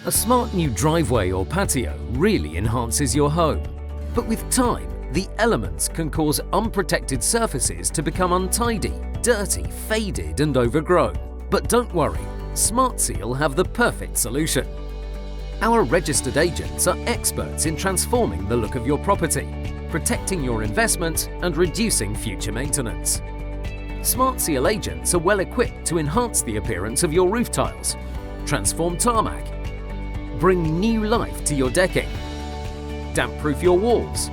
A smart new driveway or patio really enhances your home. But with time, the elements can cause unprotected surfaces to become untidy, dirty, faded and overgrown. But don't worry, SmartSeal have the perfect solution. Our registered agents are experts in transforming the look of your property, protecting your investment and reducing future maintenance. SmartSeal agents are well equipped to enhance the appearance of your roof tiles, transform tarmac, bring new life to your decking, damp-proof your walls,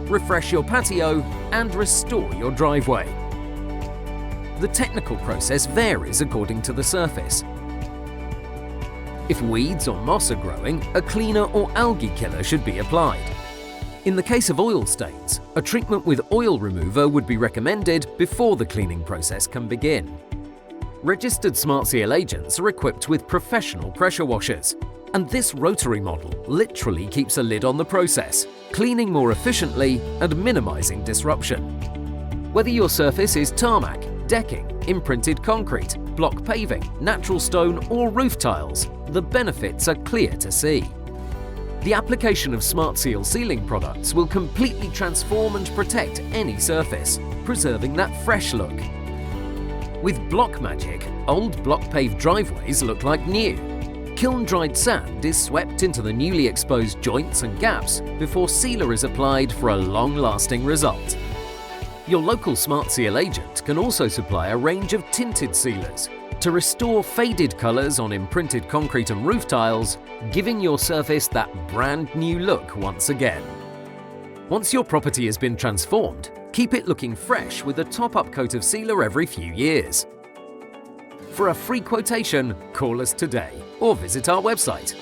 refresh your patio and restore your driveway. The technical process varies according to the surface. If weeds or moss are growing, a cleaner or algae killer should be applied. In the case of oil stains, a treatment with oil remover would be recommended before the cleaning process can begin. Registered SmartSeal agents are equipped with professional pressure washers, and this rotary model literally keeps a lid on the process, cleaning more efficiently and minimizing disruption. Whether your surface is tarmac, decking, imprinted concrete, block paving, natural stone or roof tiles, the benefits are clear to see. The application of SmartSeal sealing products will completely transform and protect any surface, preserving that fresh look. With Block Magic, old block-paved driveways look like new. Kiln-dried sand is swept into the newly exposed joints and gaps before sealer is applied for a long-lasting result. Your local SmartSeal agent can also supply a range of tinted sealers to restore faded colours on imprinted concrete and roof tiles, giving your surface that brand new look once again. Once your property has been transformed, keep it looking fresh with a top-up coat of sealer every few years. For a free quotation, call us today or visit our website.